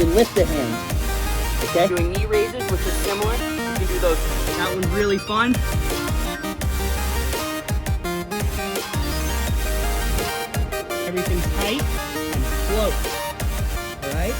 can lift the hands. Okay? Doing knee raises, which is similar. You can do those. That one's really fun. Everything's tight and float. All right?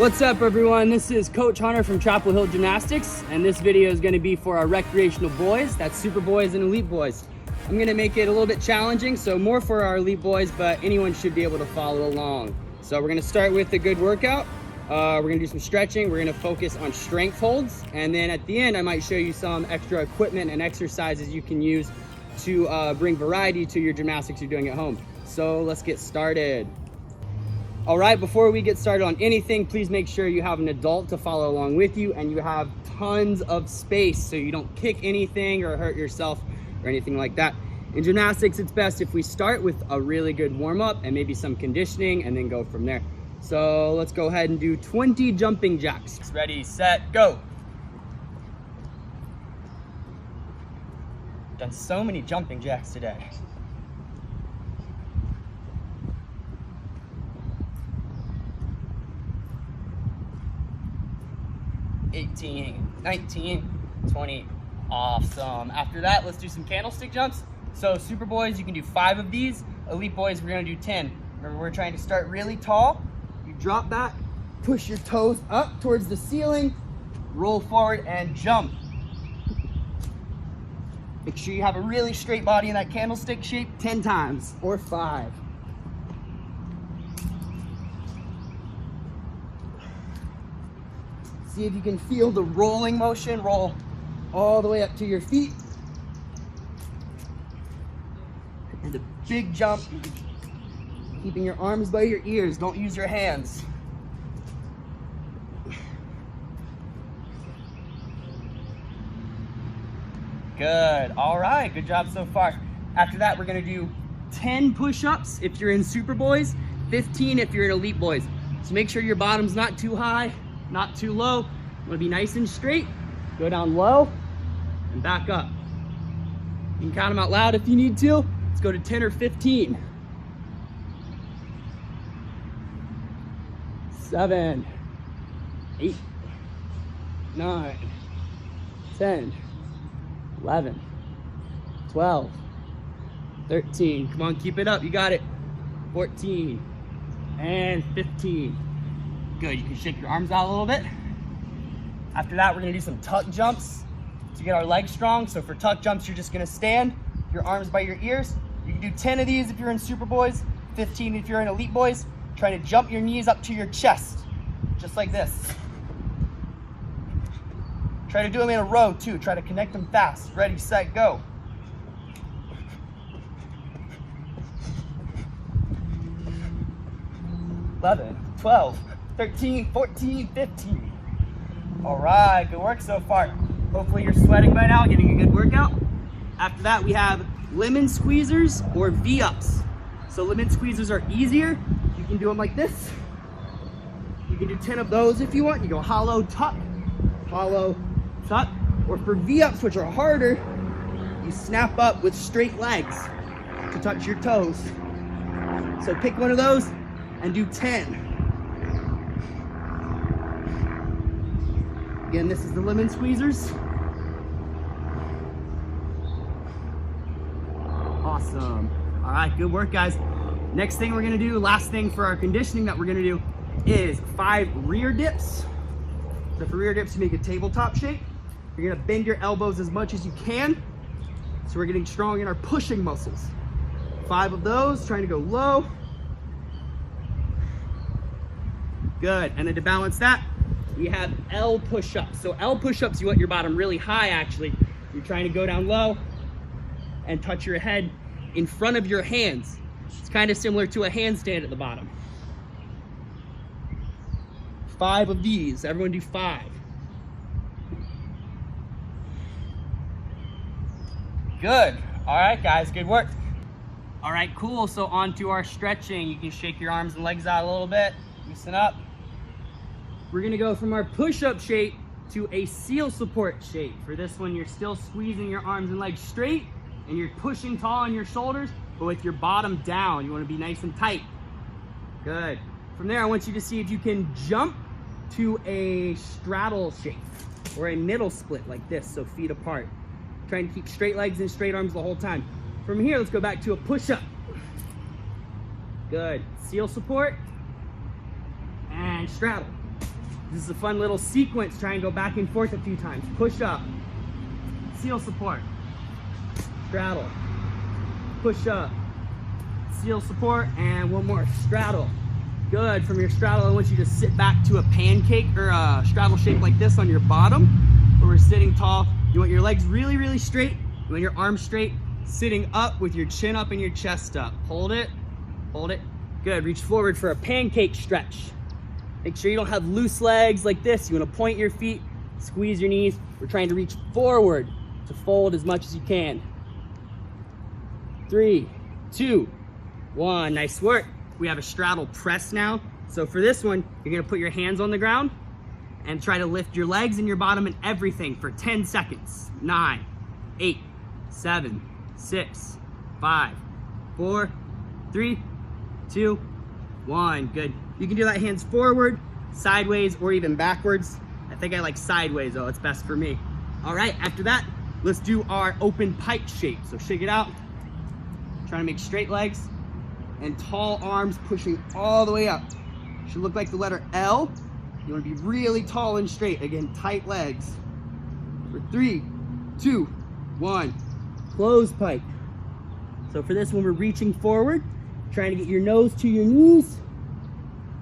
What's up, everyone? This is Coach Hunter from Hill Gymnastics, and this video is going to be for our recreational boys. That's super boys and elite boys. I'm going to make it a little bit challenging, so more for our elite boys, but anyone should be able to follow along. So we're going to start with a good workout. We're going to do some stretching. We're going to focus on strength holds, and then at the end I might show you some extra equipment and exercises you can use to bring variety to your gymnastics you're doing at home. So let's get started. All right, before we get started on anything, please make sure you have an adult to follow along with you and you have tons of space so you don't kick anything or hurt yourself or anything like that. In gymnastics, it's best if we start with a really good warm-up and maybe some conditioning and then go from there. So let's go ahead and do 20 jumping jacks. Ready, set, go. Done so many jumping jacks today. $18, $19, $20. Awesome. After that, let's do some candlestick jumps. So super boys, you can do 5 of these. Elite boys, we're gonna do 10. Remember, we're trying to start really tall. You drop back, push your toes up towards the ceiling, roll forward and jump. Make sure you have a really straight body in that candlestick shape 10 times or 5. See if you can feel the rolling motion. Roll all the way up to your feet. And a big jump, keeping your arms by your ears. Don't use your hands. Good. All right, good job so far. After that, we're gonna do 10 push-ups if you're in super boys, 15 if you're in elite boys. So make sure your bottom's not too high, not too low. You wanna be nice and straight. Go down low and back up. You can count them out loud if you need to. Let's go to 10 or 15. 7, 8, 9, 10, 11, 12, 13. Come on, keep it up. You got it. 14 and 15. Good. You can shake your arms out a little bit. After that, we're gonna do some tuck jumps to get our legs strong. So for tuck jumps, you're just gonna stand, your arms by your ears. You can do 10 of these if you're in super boys, 15 if you're in elite boys. Trying to jump your knees up to your chest, just like this. Try to do them in a row too. Try to connect them fast. Ready, set, go. $11, $12, $13, $14, $15. All right, good work so far. Hopefully you're sweating by now, getting a good workout. After that, we have lemon squeezers or V-ups. So lemon squeezers are easier. You can do them like this. You can do 10 of those if you want. You go hollow, tuck, or for V-ups, which are harder, you snap up with straight legs to touch your toes. So pick one of those and do 10. Again, this is the lemon squeezers. Awesome. All right, good work, guys. Next thing we're gonna do, last thing for our conditioning that we're gonna do is 5 rear dips. So for rear dips, you make a tabletop shape. You're gonna bend your elbows as much as you can. So we're getting strong in our pushing muscles. 5 of those, trying to go low. Good, and then to balance that, we have L-push-ups. So L-push-ups, you want your bottom really high actually. You're trying to go down low and touch your head in front of your hands. It's kind of similar to a handstand at the bottom. 5 of these, everyone do 5. Good, all right guys, good work. All right, cool, so on to our stretching. You can shake your arms and legs out a little bit, loosen up. We're gonna go from our push-up shape to a seal support shape. For this one, you're still squeezing your arms and legs straight and you're pushing tall on your shoulders, but with your bottom down. You wanna be nice and tight. Good. From there, I want you to see if you can jump to a straddle shape or a middle split like this, so feet apart. Trying to keep straight legs and straight arms the whole time. From here, let's go back to a push-up. Good. Seal support and straddle. This is a fun little sequence. Try and go back and forth a few times. Push up, seal support, straddle, push up, seal support, and one more, straddle. Good. From your straddle, I want you to sit back to a pancake or a straddle shape like this on your bottom, where we're sitting tall. You want your legs really, really straight. You want your arms straight, sitting up with your chin up and your chest up. Hold it, hold it. Good. Reach forward for a pancake stretch. Make sure you don't have loose legs like this. You want to point your feet, squeeze your knees. We're trying to reach forward to fold as much as you can. 3, 2, 1. Nice work. We have a straddle press now. So for this one, you're going to put your hands on the ground and try to lift your legs and your bottom and everything for 10 seconds. 9, 8, 7, 6, 5, 4, 3, 2, 1. Good. You can do that hands forward, sideways, or even backwards. I think I like sideways though, it's best for me. All right, after that, let's do our open pike shape. So shake it out. Trying to make straight legs and tall arms pushing all the way up. Should look like the letter L. You want to be really tall and straight. Again, tight legs. For 3, 2, 1. Close pike. So for this one, we're reaching forward, trying to get your nose to your knees,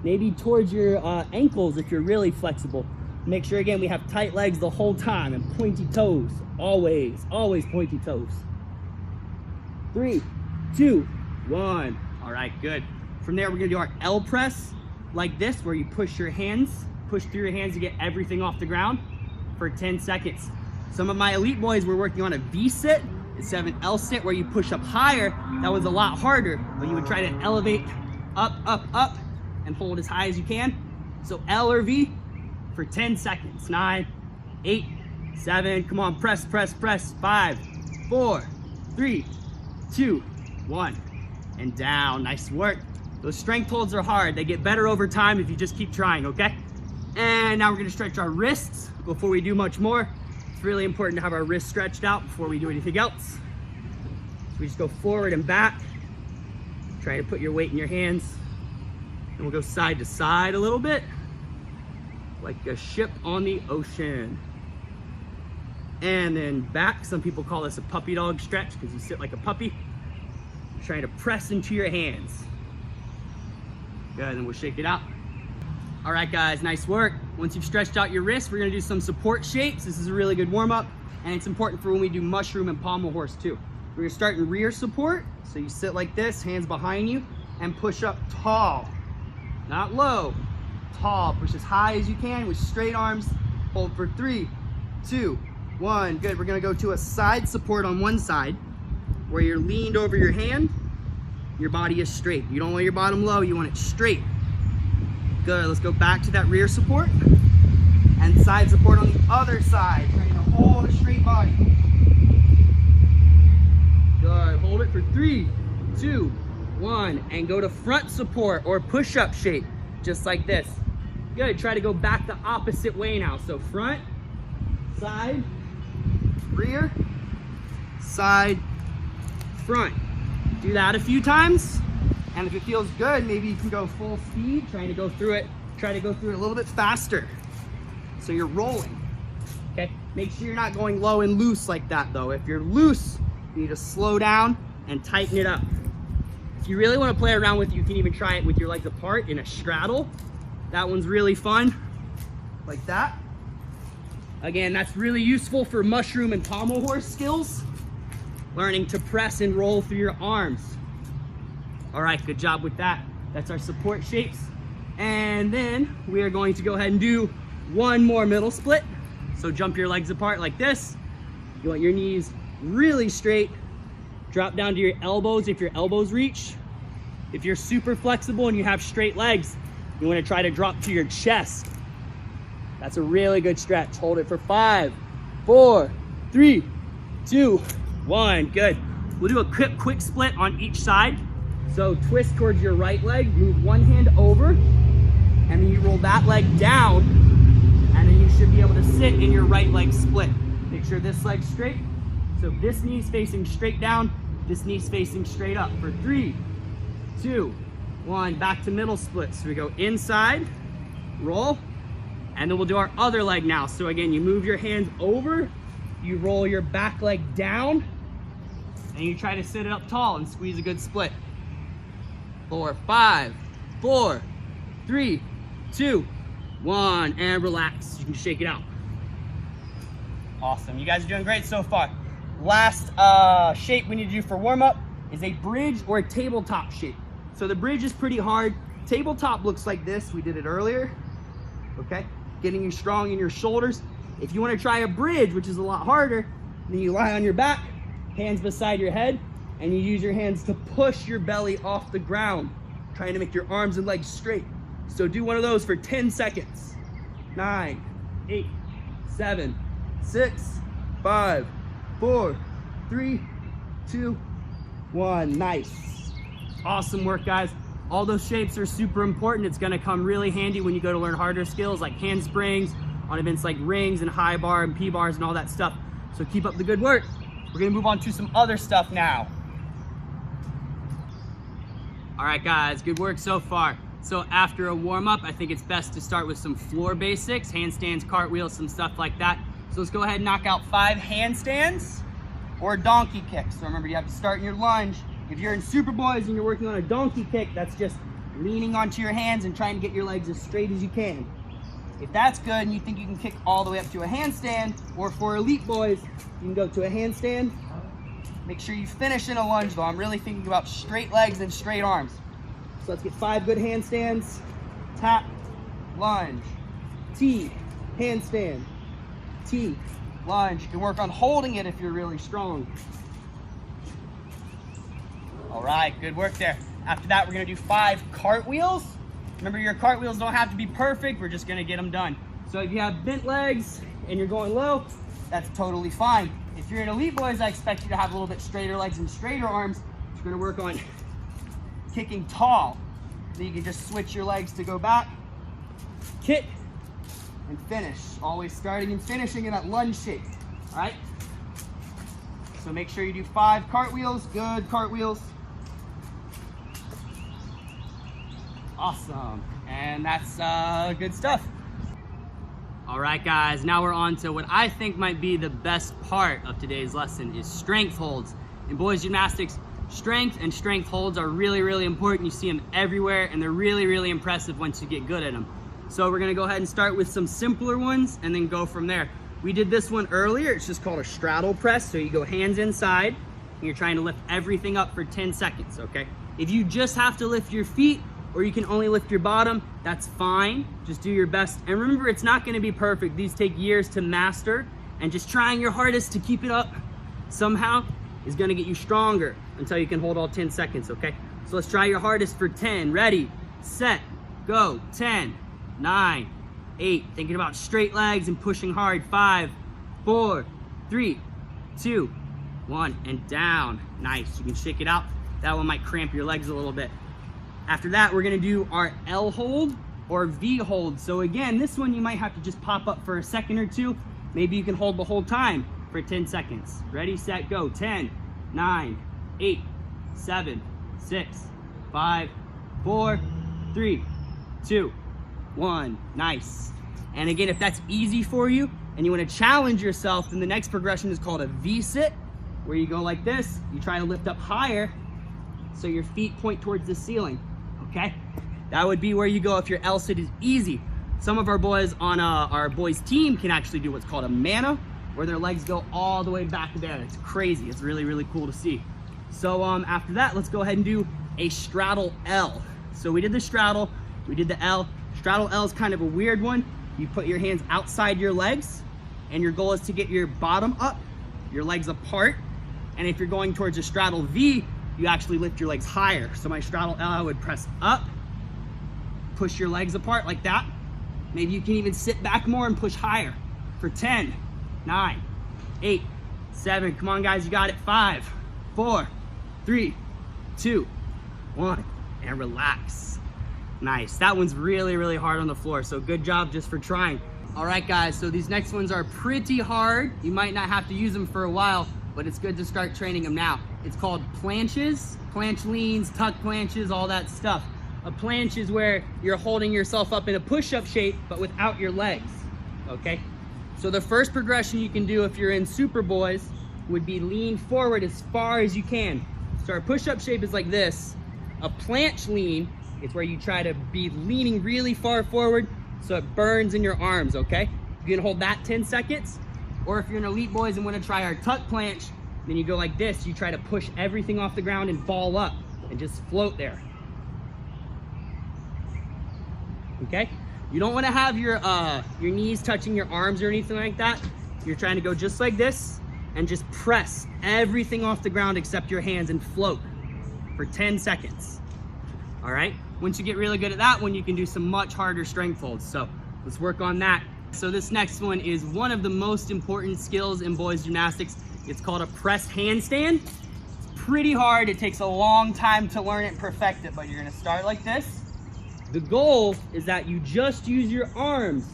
maybe towards your ankles if you're really flexible. Make sure, again, we have tight legs the whole time and pointy toes. Always, always pointy toes. 3, 2, 1. All right, good. From there, we're gonna do our L press like this, where you push your hands, push through your hands to get everything off the ground for 10 seconds. Some of my elite boys were working on a V sit instead of an L sit where you push up higher. That was a lot harder, but you would try to elevate up, up, up, and hold as high as you can. So L or V for 10 seconds. 9, 8, 7, come on, press, press, press. 5, 4, 3, 2, 1, and down. Nice work. Those strength holds are hard. They get better over time if you just keep trying, okay? And now we're gonna stretch our wrists before we do much more. It's really important to have our wrists stretched out before we do anything else. So we just go forward and back. Try to put your weight in your hands. And we'll go side to side a little bit, like a ship on the ocean. And then back. Some people call this a puppy dog stretch because you sit like a puppy. You're trying to press into your hands. Good, and we'll shake it out. All right, guys, nice work. Once you've stretched out your wrists, we're gonna do some support shapes. This is a really good warm-up, and it's important for when we do mushroom and pommel horse too. We're gonna start in rear support. So you sit like this, hands behind you, and push up tall. Not low, tall. Push as high as you can with straight arms. Hold for 3, 2, 1. Good, we're gonna go to a side support on one side where you're leaned over your hand, your body is straight. You don't want your bottom low, you want it straight. Good, let's go back to that rear support and side support on the other side, trying to hold a straight body. Good, hold it for 3, 2, 1, and go to front support or push-up shape, just like this. Good, try to go back the opposite way now. So front, side, rear, side, front. Do that a few times, and if it feels good, maybe you can go full speed, trying to go through it. Try to go through it a little bit faster, so you're rolling. Okay, make sure you're not going low and loose like that though. If you're loose, you need to slow down and tighten it up. If you really want to play around with it, you can even try it with your legs apart in a straddle. That one's really fun, like that. Again, that's really useful for mushroom and pommel horse skills. Learning to press and roll through your arms. All right, good job with that. That's our support shapes. And then we are going to go ahead and do one more middle split. So jump your legs apart like this. You want your knees really straight. Drop down to your elbows if your elbows reach. If you're super flexible and you have straight legs, you want to try to drop to your chest. That's a really good stretch. Hold it for 5, 4, 3, 2, 1. Good. We'll do a quick split on each side. So twist towards your right leg, move one hand over, and then you roll that leg down, and then you should be able to sit in your right leg split. Make sure this leg's straight. So this knee's facing straight down, this knee's facing straight up for 3, 2, 1. Back to middle split. So we go inside, roll, and then we'll do our other leg now. So again, you move your hands over, you roll your back leg down, and you try to sit it up tall and squeeze a good split. 4, 5, 4, 3, 2, 1, and relax. You can shake it out. Awesome, you guys are doing great so far. Last shape we need to do for warm-up is a bridge or a tabletop shape. So the bridge is pretty hard. Tabletop looks like this. We did it earlier, okay? Getting you strong in your shoulders. If you want to try a bridge, which is a lot harder, then you lie on your back, hands beside your head, and you use your hands to push your belly off the ground, trying to make your arms and legs straight. So do one of those for 10 seconds. 9, 8, 7, 6, 5, 4, 3, 2, 1. Nice. Awesome work, guys. All those shapes are super important. It's gonna come really handy when you go to learn harder skills like handsprings, on events like rings and high bar and P-bars and all that stuff. So keep up the good work. We're gonna move on to some other stuff now. All right, guys, good work so far. So after a warm-up, I think it's best to start with some floor basics, handstands, cartwheels, some stuff like that. So let's go ahead and knock out 5 handstands or donkey kicks. So remember, you have to start in your lunge. If you're in Superboys and you're working on a donkey kick, that's just leaning onto your hands and trying to get your legs as straight as you can. If that's good and you think you can kick all the way up to a handstand, or for elite boys, you can go to a handstand. Make sure you finish in a lunge though. I'm really thinking about straight legs and straight arms. So let's get 5 good handstands. Tap, lunge, T, handstand, T, lunge. You can work on holding it if you're really strong. All right, good work there. After that, we're gonna do 5 cartwheels. Remember, your cartwheels don't have to be perfect. We're just gonna get them done. So if you have bent legs and you're going low, that's totally fine. If you're in elite boys, I expect you to have a little bit straighter legs and straighter arms. You're gonna work on kicking tall. So you can just switch your legs to go back, kick, and finish. Always starting and finishing in that lunge shape, all right? So make sure you do 5 cartwheels, good cartwheels. Awesome, and that's good stuff. All right, guys, now we're on to what I think might be the best part of today's lesson is strength holds. In boys gymnastics, strength and strength holds are really, really important. You see them everywhere, and they're really, really impressive once you get good at them. So we're gonna go ahead and start with some simpler ones and then go from there. We did this one earlier. It's just called a straddle press. So you go hands inside, and you're trying to lift everything up for 10 seconds, okay? If you just have to lift your feet, or you can only lift your bottom, that's fine. Just do your best. And remember, it's not gonna be perfect. These take years to master, and just trying your hardest to keep it up somehow is gonna get you stronger until you can hold all 10 seconds, okay? So let's try your hardest for 10. Ready, set, go. 10, 9, 8. Thinking about straight legs and pushing hard. 5, 4, 3, 2, 1, and down. Nice, you can shake it out. That one might cramp your legs a little bit. After that, we're gonna do our L hold or V hold. So again, this one you might have to just pop up for a second or two. Maybe you can hold the whole time for 10 seconds. Ready, set, go. 10, 9, 8, 7, 6, 5, 4, 3, 2, 1. Nice. And again, if that's easy for you and you want to challenge yourself, then the next progression is called a V-sit, where you go like this. You try to lift up higher so your feet point towards the ceiling, okay? That would be where you go if your L-sit is easy. Some of our boys on our boys team can actually do what's called a mana, where their legs go all the way back there. It's crazy. It's really, really cool to see. So after that, let's go ahead and do a straddle L. So we did the straddle, we did the L. Straddle L is kind of a weird one. You put your hands outside your legs, and your goal is to get your bottom up, your legs apart. And if you're going towards a straddle V, you actually lift your legs higher. So my straddle L, I would press up, push your legs apart like that. Maybe you can even sit back more and push higher for 10, 9, 8, 7. Come on, guys, you got it. 5, 4, 3, 2, 1, and relax. Nice. That one's really, really hard on the floor, so good job just for trying. All right, guys, so these next ones are pretty hard. You might not have to use them for a while, but it's good to start training them now. It's called planches, planche leans, tuck planches, all that stuff. A planche is where you're holding yourself up in a push-up shape, but without your legs, okay? So the first progression you can do if you're in Super Boys would be lean forward as far as you can. So our push-up shape is like this. A planche lean is where you try to be leaning really far forward so it burns in your arms, okay? You can hold that 10 seconds. Or if you're an Elite Boys and want to try our tuck planche, then you go like this. You try to push everything off the ground and ball up and just float there. Okay? You don't want to have your knees touching your arms or anything like that. You're trying to go just like this and just press everything off the ground except your hands and float for 10 seconds. All right? Once you get really good at that one, you can do some much harder strength holds. So let's work on that. So this next one is one of the most important skills in boys gymnastics. It's called a press handstand. It's pretty hard. It takes a long time to learn it and perfect it, but you're gonna start like this. The goal is that you just use your arms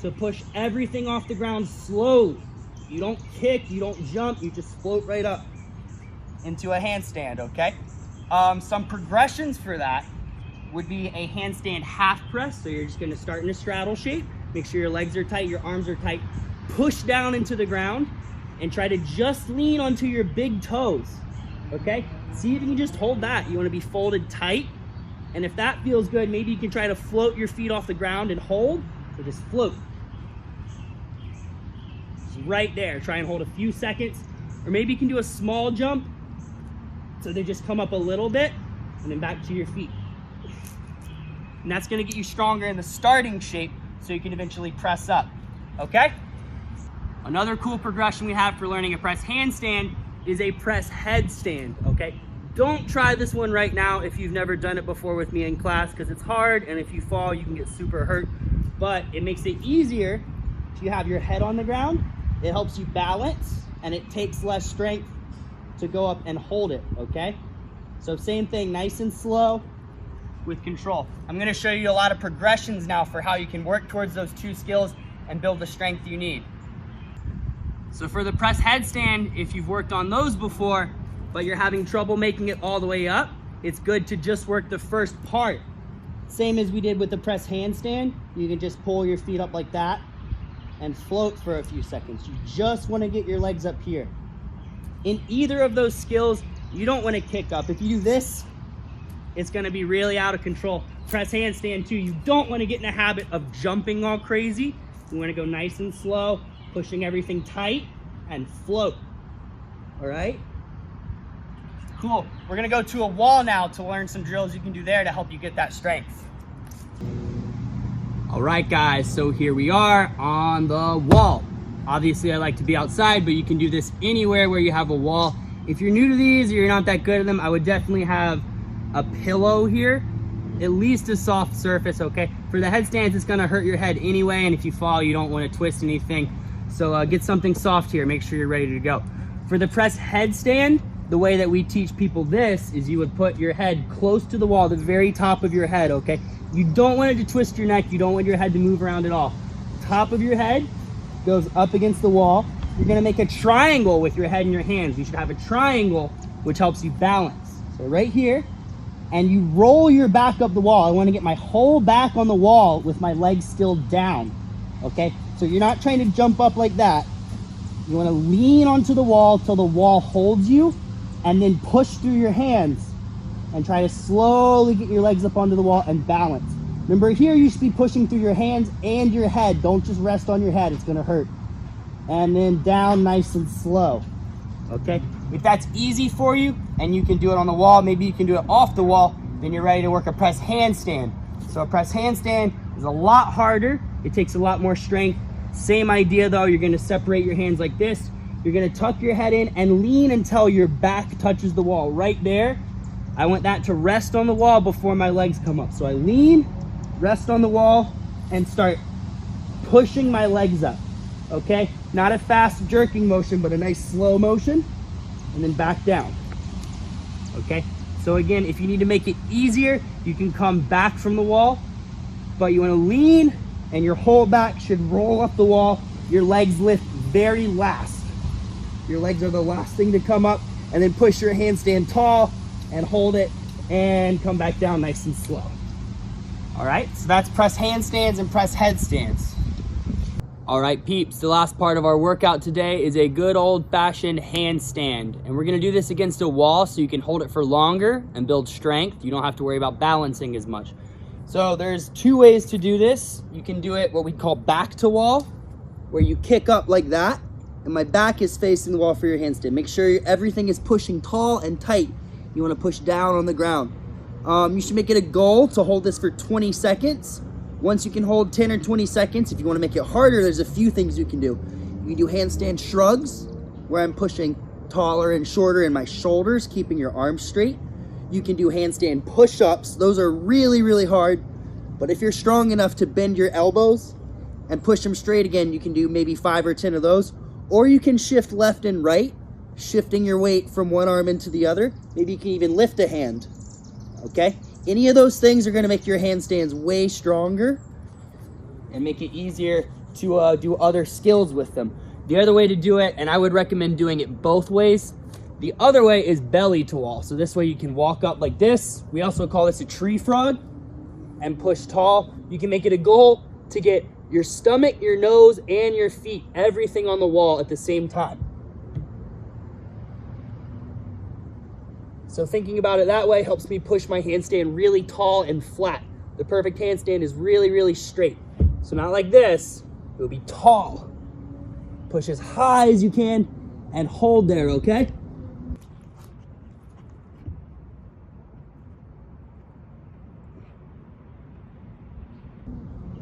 to push everything off the ground slowly. You don't kick, you don't jump, you just float right up into a handstand, okay? Some progressions for that would be a handstand half press. So you're just gonna start in a straddle shape. Make sure your legs are tight, your arms are tight. Push down into the ground and try to just lean onto your big toes, okay? See if you can just hold that. You wanna be folded tight. And if that feels good, maybe you can try to float your feet off the ground and hold, so just float. Just right there, try and hold a few seconds. Or maybe you can do a small jump, so they just come up a little bit, and then back to your feet. And that's gonna get you stronger in the starting shape, so you can eventually press up, okay? Another cool progression we have for learning a press handstand is a press headstand, okay? Don't try this one right now if you've never done it before with me in class, because it's hard, and if you fall, you can get super hurt. But it makes it easier if you have your head on the ground. It helps you balance, and it takes less strength to go up and hold it, okay? So same thing, nice and slow with control. I'm gonna show you a lot of progressions now for how you can work towards those two skills and build the strength you need. So for the press headstand, if you've worked on those before, but you're having trouble making it all the way up, it's good to just work the first part. Same as we did with the press handstand, you can just pull your feet up like that and float for a few seconds. You just wanna get your legs up here. In either of those skills, you don't wanna kick up. If you do this, it's gonna be really out of control. Press handstand too, you don't wanna get in a habit of jumping all crazy. You wanna go nice and slow, pushing everything tight and float, all right? Cool, we're gonna go to a wall now to learn some drills you can do there to help you get that strength. All right guys, so here we are on the wall. Obviously I like to be outside, but you can do this anywhere where you have a wall. If you're new to these or you're not that good at them, I would definitely have a pillow here, at least a soft surface, okay? For the headstands, it's gonna hurt your head anyway, and if you fall, you don't wanna twist anything. So get something soft here, make sure you're ready to go. For the press headstand, the way that we teach people this is you would put your head close to the wall, the very top of your head, okay? You don't want it to twist your neck, you don't want your head to move around at all. Top of your head goes up against the wall. You're gonna make a triangle with your head and your hands. You should have a triangle, which helps you balance. So right here, and you roll your back up the wall. I wanna get my whole back on the wall with my legs still down, okay? So you're not trying to jump up like that. You wanna lean onto the wall till the wall holds you, and then push through your hands and try to slowly get your legs up onto the wall and balance. Remember here, you should be pushing through your hands and your head. Don't just rest on your head, it's gonna hurt. And then down nice and slow, okay? If that's easy for you and you can do it on the wall, maybe you can do it off the wall, then you're ready to work a press handstand. So a press handstand is a lot harder. It takes a lot more strength. Same idea though, you're gonna separate your hands like this. You're gonna tuck your head in and lean until your back touches the wall. Right there, I want that to rest on the wall before my legs come up. So I lean, rest on the wall, and start pushing my legs up, okay? Not a fast jerking motion, but a nice slow motion, and then back down, okay? So again, if you need to make it easier, you can come back from the wall, but you want to lean and your whole back should roll up the wall. Your legs lift very last. Your legs are the last thing to come up, and then push your handstand tall and hold it and come back down nice and slow. All right, so that's press handstands and press headstands. All right, peeps, the last part of our workout today is a good old-fashioned handstand. And we're gonna do this against a wall so you can hold it for longer and build strength. You don't have to worry about balancing as much. So there's two ways to do this. You can do it what we call back to wall, where you kick up like that, and my back is facing the wall for your handstand. Make sure everything is pushing tall and tight. You wanna push down on the ground. You should make it a goal to hold this for 20 seconds. Once you can hold 10 or 20 seconds, if you want to make it harder, there's a few things you can do. You can do handstand shrugs, where I'm pushing taller and shorter in my shoulders, keeping your arms straight. You can do handstand push-ups. Those are really, really hard. But if you're strong enough to bend your elbows and push them straight again, you can do maybe 5 or 10 of those. Or you can shift left and right, shifting your weight from one arm into the other. Maybe you can even lift a hand, okay? Any of those things are going to make your handstands way stronger and make it easier to do other skills with them. The other way to do it, and I would recommend doing it both ways, the other way is belly to wall. So this way you can walk up like this. We also call this a tree frog, and push tall. You can make it a goal to get your stomach, your nose, and your feet, everything on the wall at the same time. So thinking about it that way helps me push my handstand really tall and flat. The perfect handstand is really, really straight. So not like this, it will be tall. Push as high as you can and hold there, okay?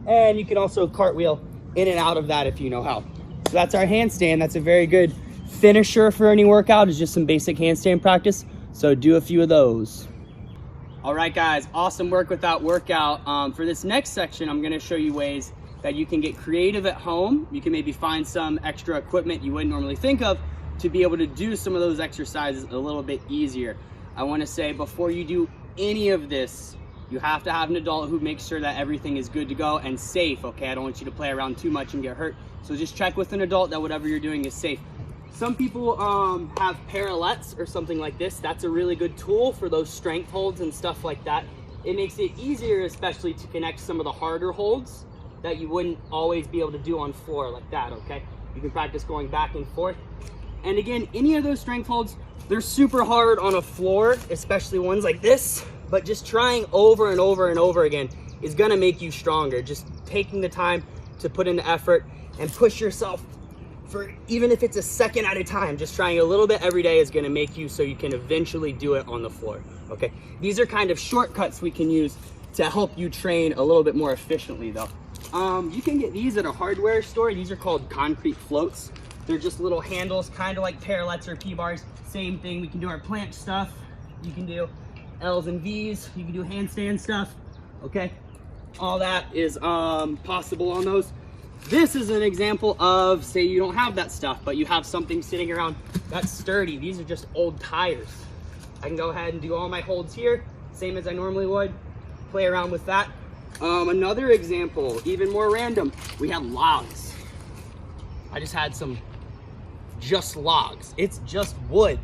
And you can also cartwheel in and out of that if you know how. So that's our handstand. That's a very good finisher for any workout. It's just some basic handstand practice. So do a few of those. All right, guys, awesome work with that workout. For this next section, I'm gonna show you ways that you can get creative at home. You can maybe find some extra equipment you wouldn't normally think of to be able to do some of those exercises a little bit easier. I wanna say before you do any of this, you have to have an adult who makes sure that everything is good to go and safe, okay? I don't want you to play around too much and get hurt. So just check with an adult that whatever you're doing is safe. Some people have parallettes or something like this. That's a really good tool for those strength holds and stuff like that. It makes it easier, especially to connect some of the harder holds that you wouldn't always be able to do on floor like that, okay? You can practice going back and forth. And again, any of those strength holds, they're super hard on a floor, especially ones like this, but just trying over and over and over again is gonna make you stronger. Just taking the time to put in the effort and push yourself for even if it's a second at a time, just trying a little bit every day is gonna make you so you can eventually do it on the floor, okay? These are kind of shortcuts we can use to help you train a little bit more efficiently though. You can get these at a hardware store. These are called concrete floats. They're just little handles, kind of like parallettes or P-bars. Same thing, we can do our planche stuff. You can do L's and V's. You can do handstand stuff, okay? All that is possible on those. This is an example of, say you don't have that stuff, but you have something sitting around that's sturdy. These are just old tires. I can go ahead and do all my holds here, same as I normally would. Play around with that. Another example, even more random, we have logs. I just had some just logs. It's just wood.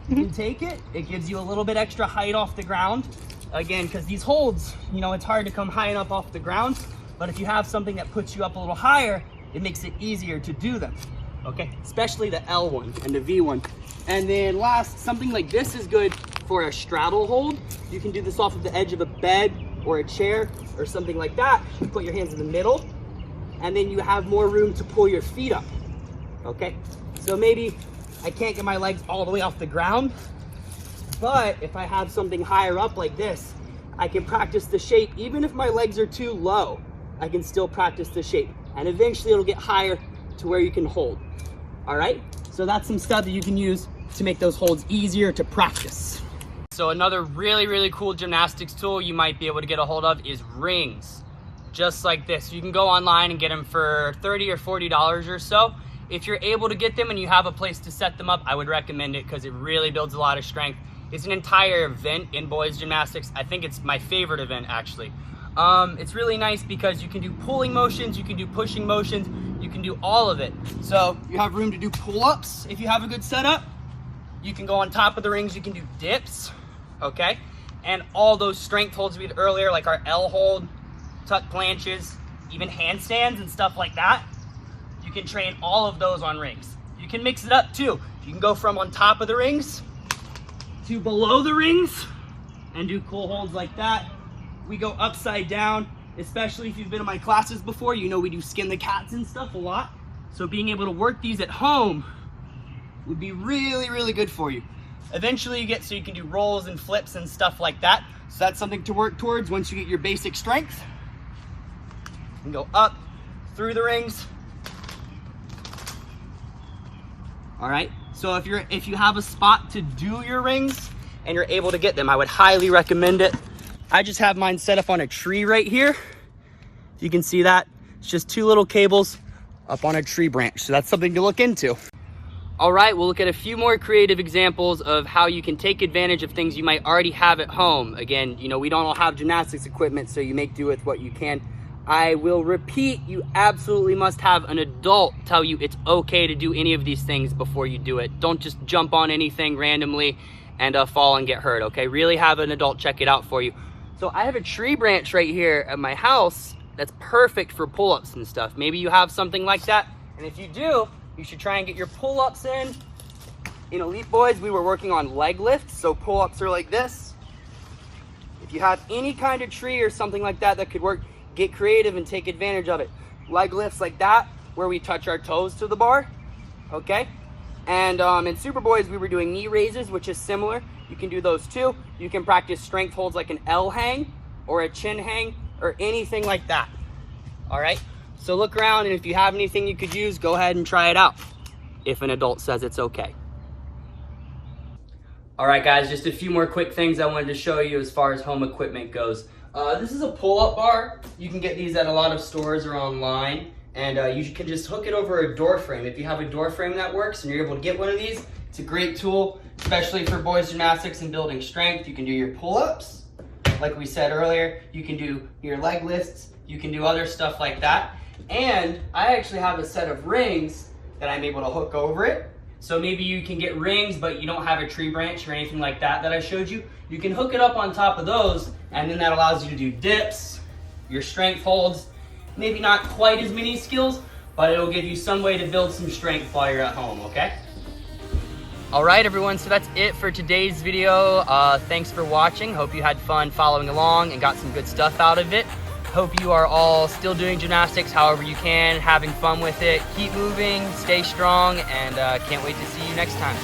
You can take it, it gives you a little bit extra height off the ground. Again, because these holds, you know, it's hard to come high enough off the ground, but if you have something that puts you up a little higher, it makes it easier to do them, okay? Especially the L one and the V one. And then last, something like this is good for a straddle hold. You can do this off of the edge of a bed or a chair or something like that. You put your hands in the middle, and then you have more room to pull your feet up, okay? So maybe I can't get my legs all the way off the ground, but if I have something higher up like this, I can practice the shape. Even if my legs are too low, I can still practice the shape. And eventually it'll get higher to where you can hold. All right? So that's some stuff that you can use to make those holds easier to practice. So another really, really cool gymnastics tool you might be able to get a hold of is rings. Just like this. You can go online and get them for $30 or $40 or so. If you're able to get them and you have a place to set them up, I would recommend it because it really builds a lot of strength. It's an entire event in boys gymnastics. I think it's my favorite event, actually. It's really nice because you can do pulling motions, you can do pushing motions, you can do all of it. So you have room to do pull-ups if you have a good setup. You can go on top of the rings, you can do dips, okay? And all those strength holds we did earlier, like our L hold, tuck planches, even handstands and stuff like that. You can train all of those on rings. You can mix it up too. You can go from on top of the rings to below the rings and do cool holds like that. We go upside down, especially if you've been in my classes before, you know we do skin the cats and stuff a lot. So being able to work these at home would be really, really good for you. Eventually you get so you can do rolls and flips and stuff like that. So that's something to work towards once you get your basic strength. You can go up through the rings. All right, so if you have a spot to do your rings and you're able to get them, I would highly recommend it. I just have mine set up on a tree right here. If you can see that, it's just 2 little cables up on a tree branch. So that's something to look into. All right, we'll look at a few more creative examples of how you can take advantage of things you might already have at home. Again, you know, we don't all have gymnastics equipment, so you make do with what you can. I will repeat, you absolutely must have an adult tell you it's okay to do any of these things before you do it. Don't just jump on anything randomly and fall and get hurt, okay? Really have an adult check it out for you. So I have a tree branch right here at my house that's perfect for pull-ups and stuff. Maybe you have something like that, and if you do, you should try and get your pull-ups in. In Elite Boys, we were working on leg lifts, so pull-ups are like this. If you have any kind of tree or something like that that could work, get creative and take advantage of it. Leg lifts like that, where we touch our toes to the bar, okay? And in Super Boys, we were doing knee raises, which is similar. You can do those too. You can practice strength holds like an L hang or a chin hang or anything like that, all right? So look around, and if you have anything you could use, go ahead and try it out if an adult says it's okay. All right, guys, just a few more quick things I wanted to show you as far as home equipment goes. This is a pull-up bar. You can get these at a lot of stores or online, and you can just hook it over a door frame. If you have a door frame that works and you're able to get one of these, it's a great tool, especially for boys gymnastics and building strength. You can do your pull-ups, like we said earlier. You can do your leg lifts. You can do other stuff like that. And I actually have a set of rings that I'm able to hook over it. So maybe you can get rings, but you don't have a tree branch or anything like that I showed you. You can hook it up on top of those, and then that allows you to do dips, your strength holds, maybe not quite as many skills, but it'll give you some way to build some strength while you're at home, okay? All right, everyone, so that's it for today's video. Thanks for watching. Hope you had fun following along and got some good stuff out of it. Hope you are all still doing gymnastics however you can, having fun with it. Keep moving, stay strong, and can't wait to see you next time.